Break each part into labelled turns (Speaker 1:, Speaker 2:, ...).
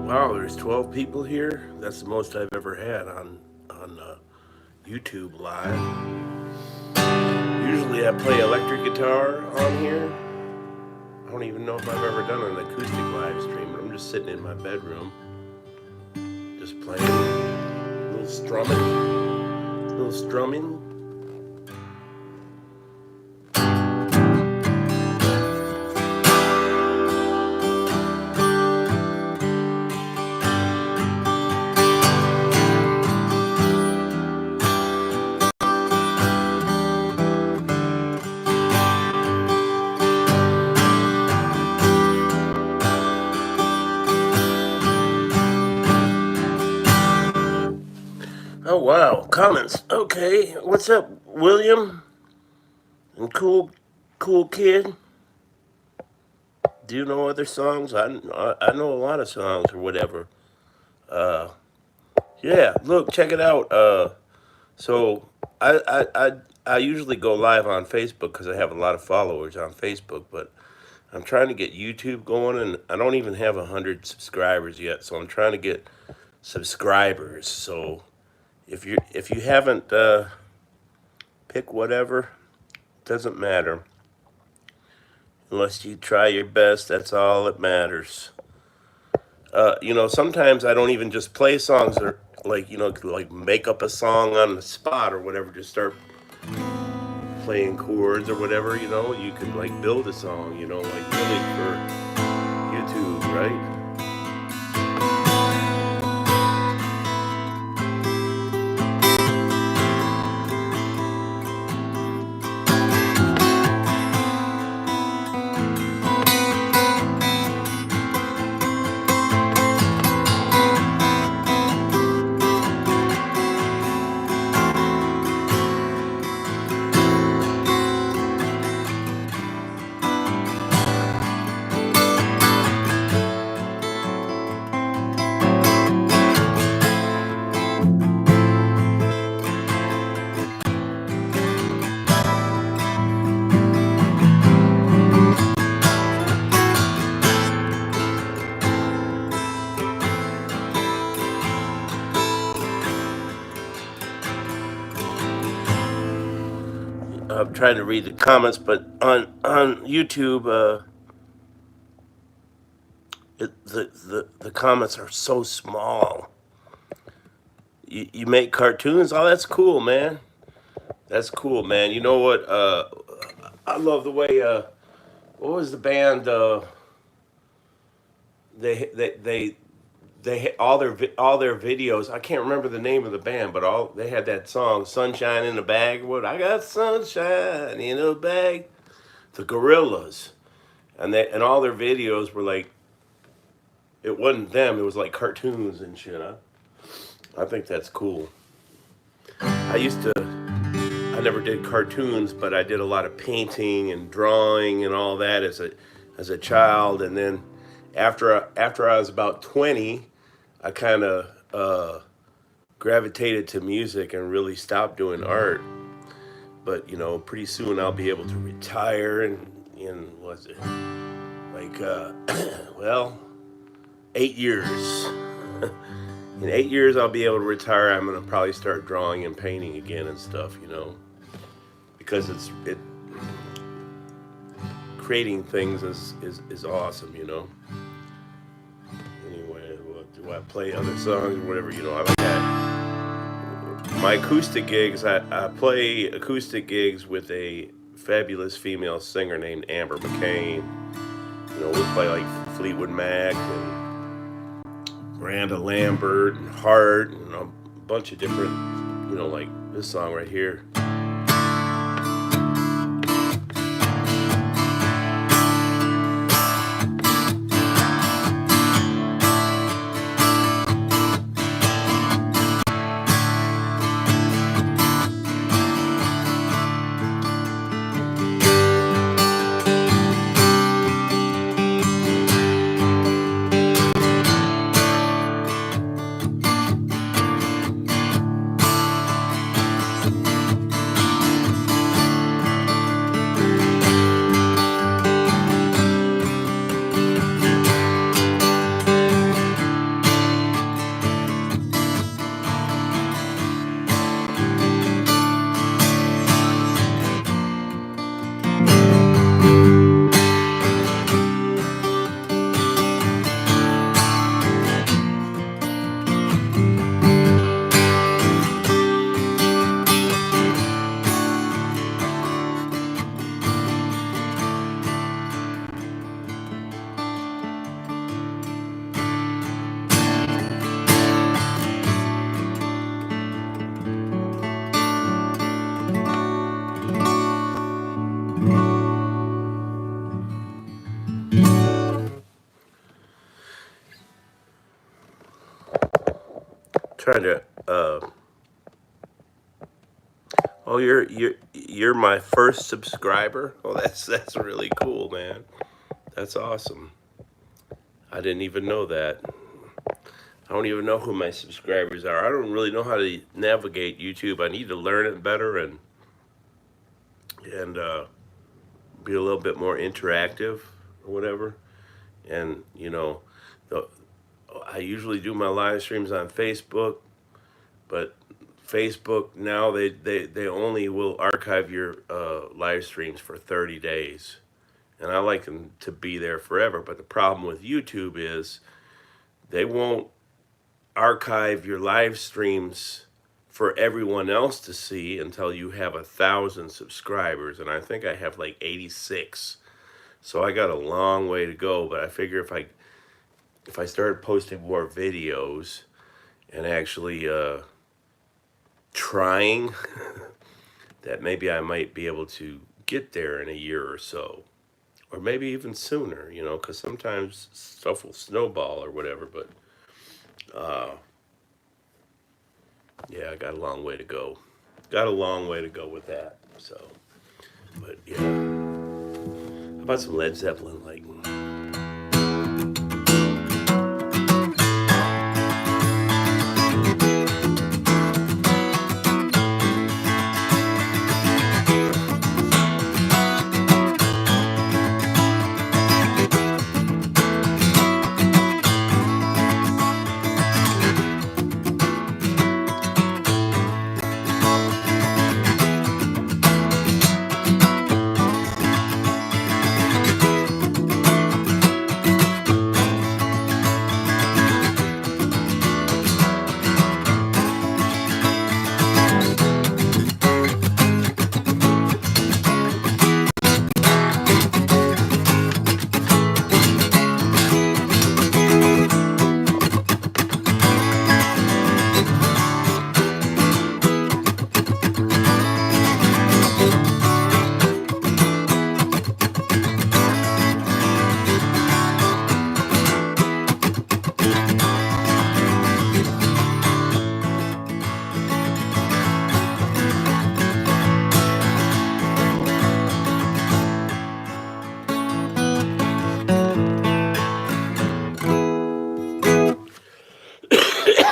Speaker 1: Wow, there's 12 people here. That's the most I've ever had on YouTube Live. Usually I play electric guitar on here. I don't even know if I've ever done an acoustic live stream, but I'm just sitting in my bedroom, just playing a little strumming. Oh wow, comments. Okay, what's up, William? And cool kid. Do you know other songs? I know a lot of songs or whatever. Uh, yeah, look, check it out. So I I I I usually go live on Facebook because I have a lot of followers on Facebook, but I'm trying to get YouTube going, and I don't even have 100 subscribers yet. So I'm trying to get subscribers. So if you haven't pick whatever, doesn't matter. Unless you try your best, that's all that matters. Sometimes I don't even just play songs or like make up a song on the spot or whatever. Just start playing chords or whatever. You can like build a song. Like really for YouTube, right? I'm trying to read the comments, but on YouTube, the comments are so small. You make cartoons? Oh, that's cool, man. That's cool, man. You know what? I love the way. What was the band? They all their videos. I can't remember the name of the band, but all they had that song "Sunshine in a Bag." What I got sunshine in a bag. The Gorillas, and all their videos were like, it wasn't them. It was like cartoons and shit. I think that's cool. I never did cartoons, but I did a lot of painting and drawing and all that as a child. And then after I was about 20, I kind of gravitated to music and really stopped doing art. But pretty soon I'll be able to retire in was it like well, 8 years. In 8 years I'll be able to retire. I'm gonna probably start drawing and painting again and stuff. Because it creating things is awesome. Anyway, do I play other songs or whatever? I like that. My acoustic gigs, I play acoustic gigs with a fabulous female singer named Amber McCain. We play like Fleetwood Mac and Miranda Lambert and Hart and a bunch of different, like this song right here. trying to. Oh, you're my first subscriber. Oh, that's really cool, man. That's awesome. I didn't even know that. I don't even know who my subscribers are. I don't really know how to navigate YouTube. I need to learn it better and be a little bit more interactive or whatever. And the, I usually do my live streams on Facebook, but Facebook now they only will archive your live streams for 30 days. And I like them to be there forever. But the problem with YouTube is they won't archive your live streams for everyone else to see until you have 1,000 subscribers. And I think I have like 86. So I got a long way to go. But I figure if I started posting more videos and actually trying, that maybe I might be able to get there in a year or so. Or maybe even sooner, because sometimes stuff will snowball or whatever. But yeah, I got a long way to go. Got a long way to go with that. So, but yeah. How about some Led Zeppelin? Like,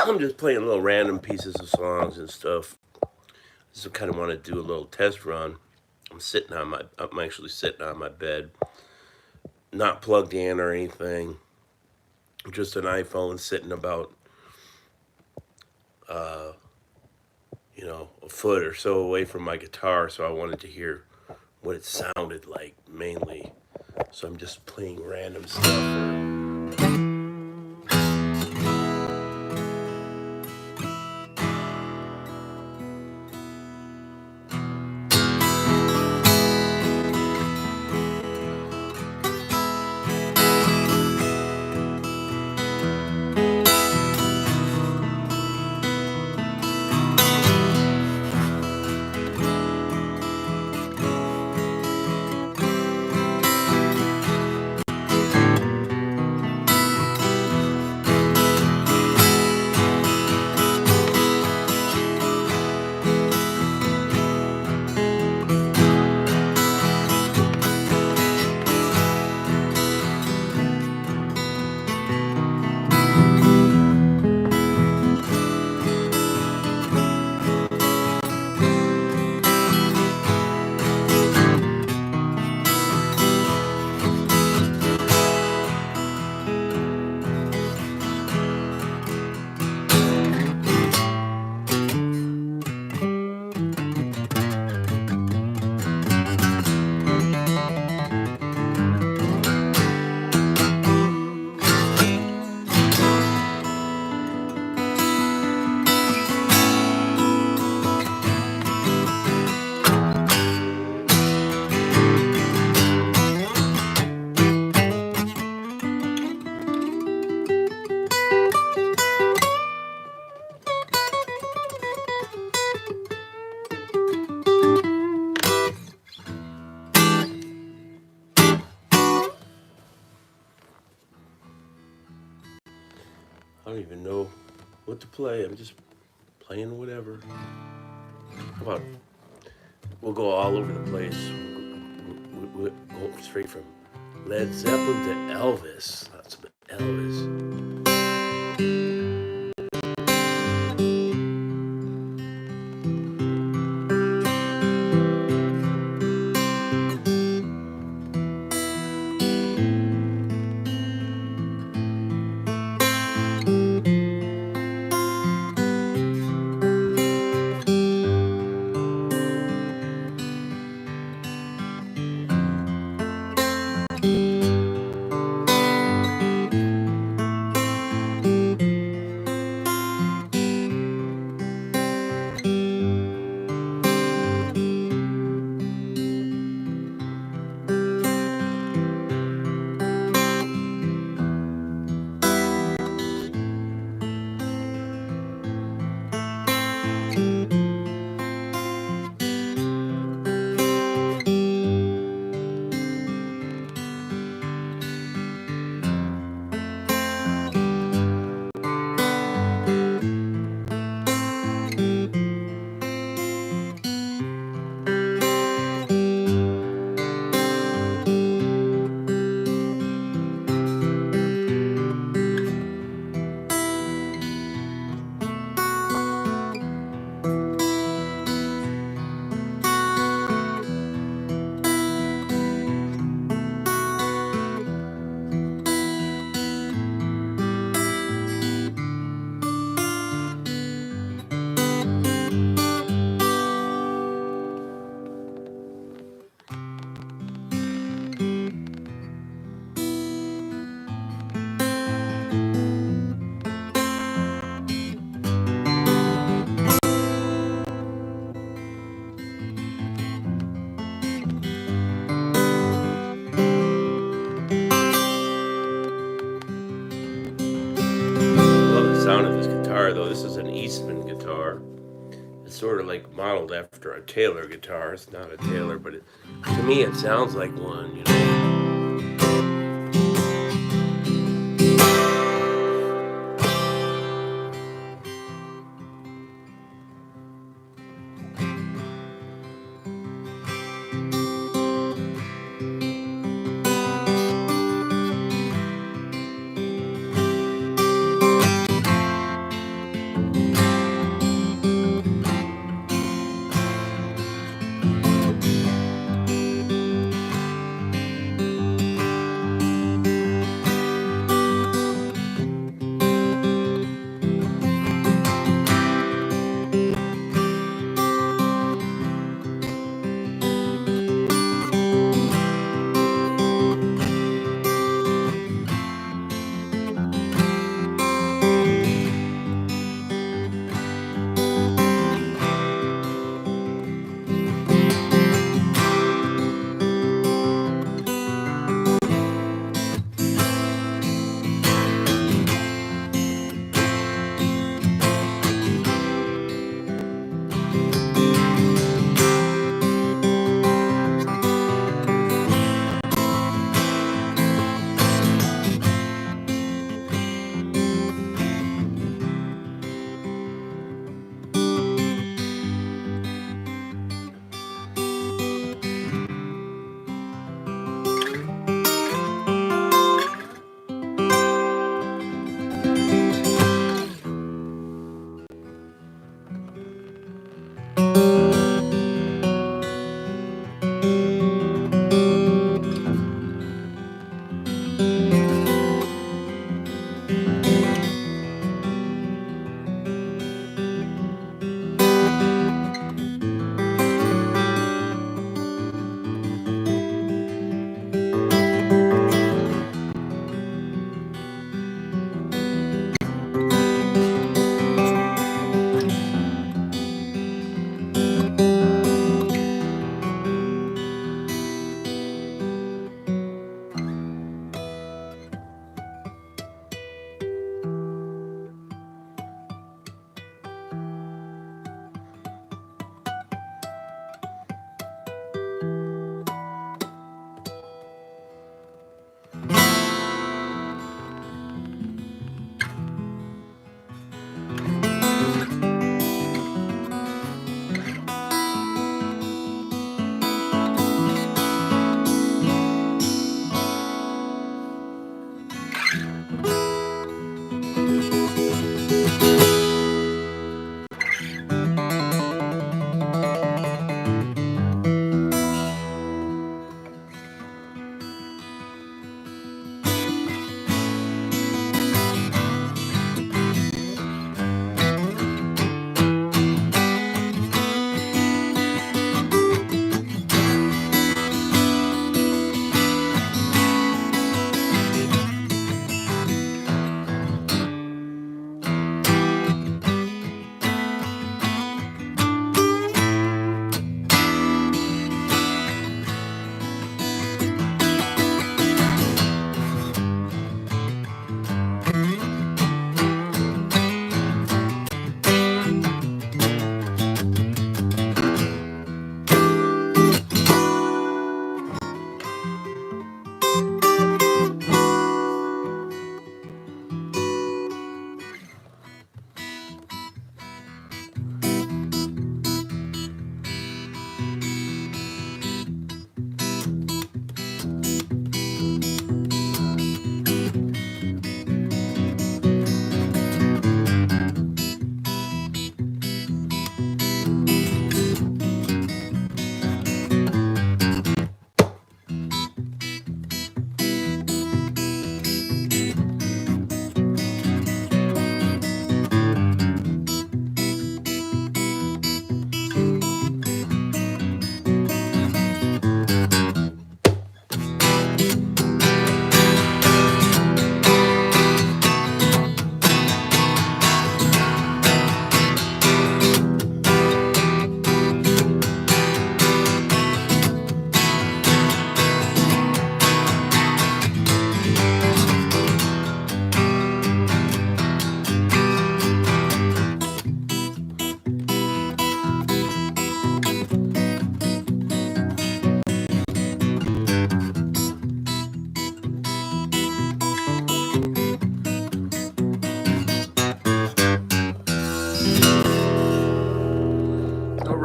Speaker 1: I'm just playing little random pieces of songs and stuff. Just kind of want to do a little test run. I'm actually sitting on my bed, not plugged in or anything. Just an iPhone sitting about, a foot or so away from my guitar. So I wanted to hear what it sounded like mainly. So I'm just playing random stuff. I don't even know what to play. I'm just playing whatever. How about we'll go all over the place. We'll go straight from Led Zeppelin to Elvis. That's Elvis. I love the sound of this guitar, though. This is an Eastman guitar. It's sort of like modeled after a Taylor guitar. It's not a Taylor, but to me, it sounds like one.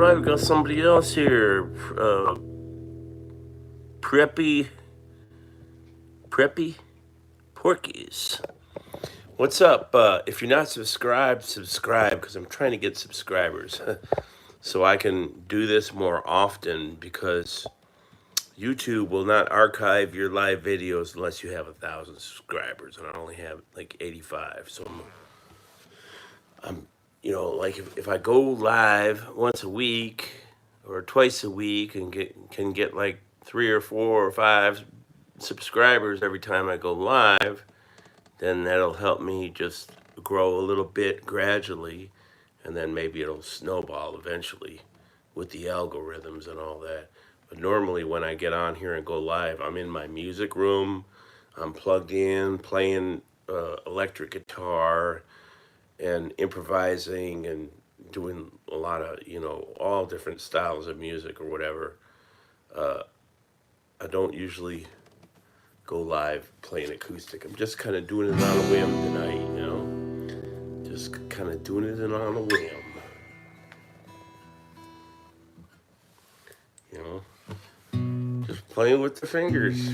Speaker 1: right, we got somebody else here. Preppy, Preppy Porkies. What's up? If you're not subscribed, subscribe because I'm trying to get subscribers so I can do this more often because YouTube will not archive your live videos unless you have 1,000 subscribers, and I only have like 85. So like if I go live once a week or twice a week and can get like 3 or 4 or 5 subscribers every time I go live, then that'll help me just grow a little bit gradually, and then maybe it'll snowball eventually with the algorithms and all that. But normally when I get on here and go live, I'm in my music room, I'm plugged in, playing electric guitar and improvising and doing a lot of, all different styles of music or whatever. I don't usually go live playing acoustic. I'm just kind of doing it on a whim tonight. Just kind of doing it on a whim. Just playing with the fingers.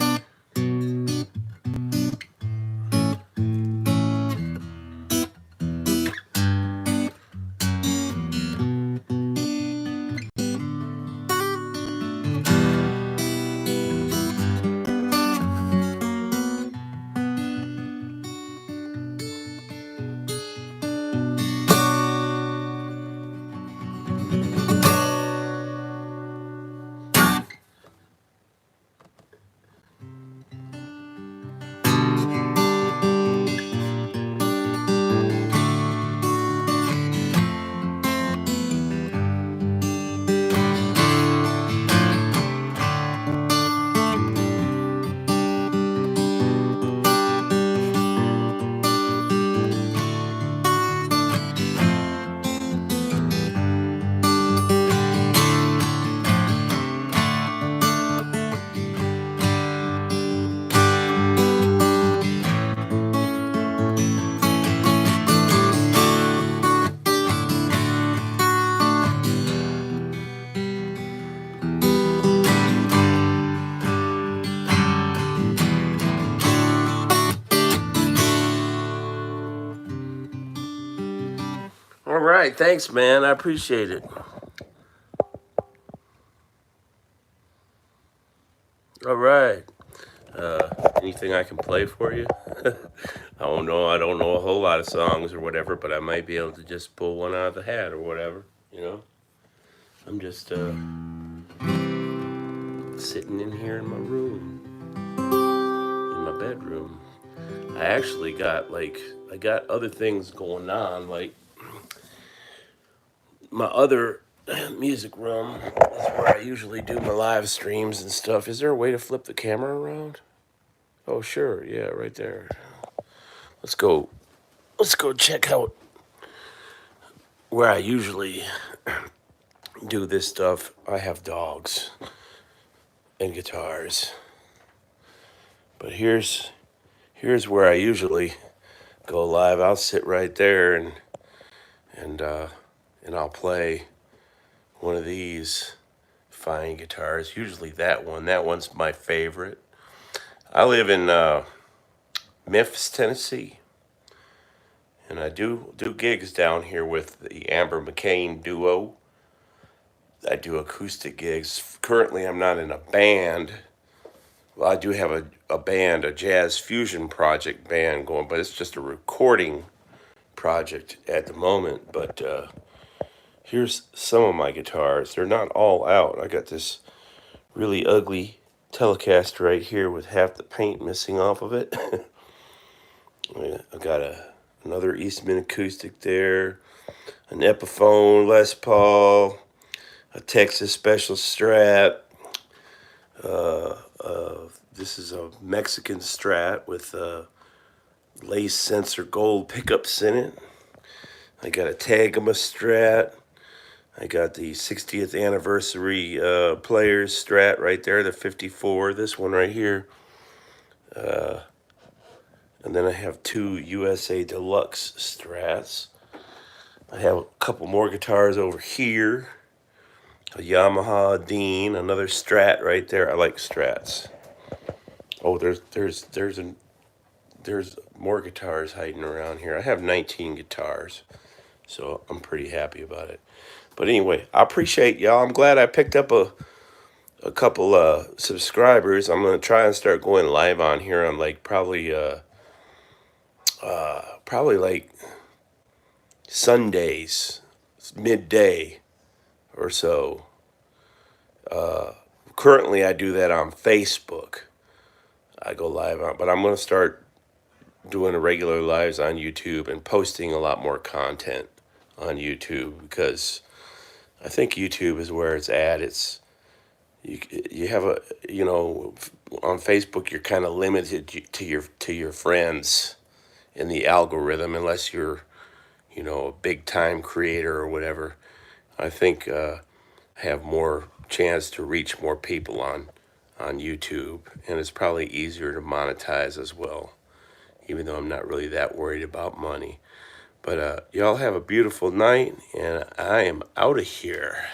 Speaker 1: All right, thanks, man. I appreciate it. All right. Anything I can play for you? I don't know. I don't know a whole lot of songs or whatever, but I might be able to just pull one out of the hat or whatever. I'm just sitting in here in my room, in my bedroom. I actually got I got other things going on, like my other music room is where I usually do my live streams and stuff. Is there a way to flip the camera around? Oh, sure. Yeah, right there. Let's go check out where I usually do this stuff. I have dogs and guitars. But here's where I usually go live. I'll sit right there and I'll play one of these fine guitars. Usually that one. That one's my favorite. I live in Memphis, Tennessee, and I do gigs down here with the Amber McCain duo. I do acoustic gigs. Currently, I'm not in a band. Well, I do have a band, a jazz fusion project band going, but it's just a recording project at the moment. But here's some of my guitars. They're not all out. I got this really ugly Telecaster right here with half the paint missing off of it. I got another Eastman acoustic there, an Epiphone Les Paul, a Texas Special Strat. This is a Mexican Strat with lace sensor gold pickups in it. I got a Tagama Strat. I got the 60th anniversary Players Strat right there, the 54. This one right here. And then I have 2 USA Deluxe Strats. I have a couple more guitars over here. A Yamaha Dean, another Strat right there. I like Strats. Oh, there's more guitars hiding around here. I have 19 guitars, so I'm pretty happy about it. But anyway, I appreciate y'all. I'm glad I picked up a couple subscribers. I'm gonna try and start going live on here on like probably like Sundays, midday or so. Currently, I do that on Facebook. I go live on, but I'm gonna start doing regular lives on YouTube and posting a lot more content on YouTube because I think YouTube is where it's at. It's you have a on Facebook you're kind of limited to your friends in the algorithm unless you're a big time creator or whatever. I think have more chance to reach more people on YouTube, and it's probably easier to monetize as well, even though I'm not really that worried about money. But y'all have a beautiful night, and I am out of here.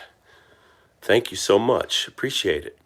Speaker 1: Thank you so much. Appreciate it.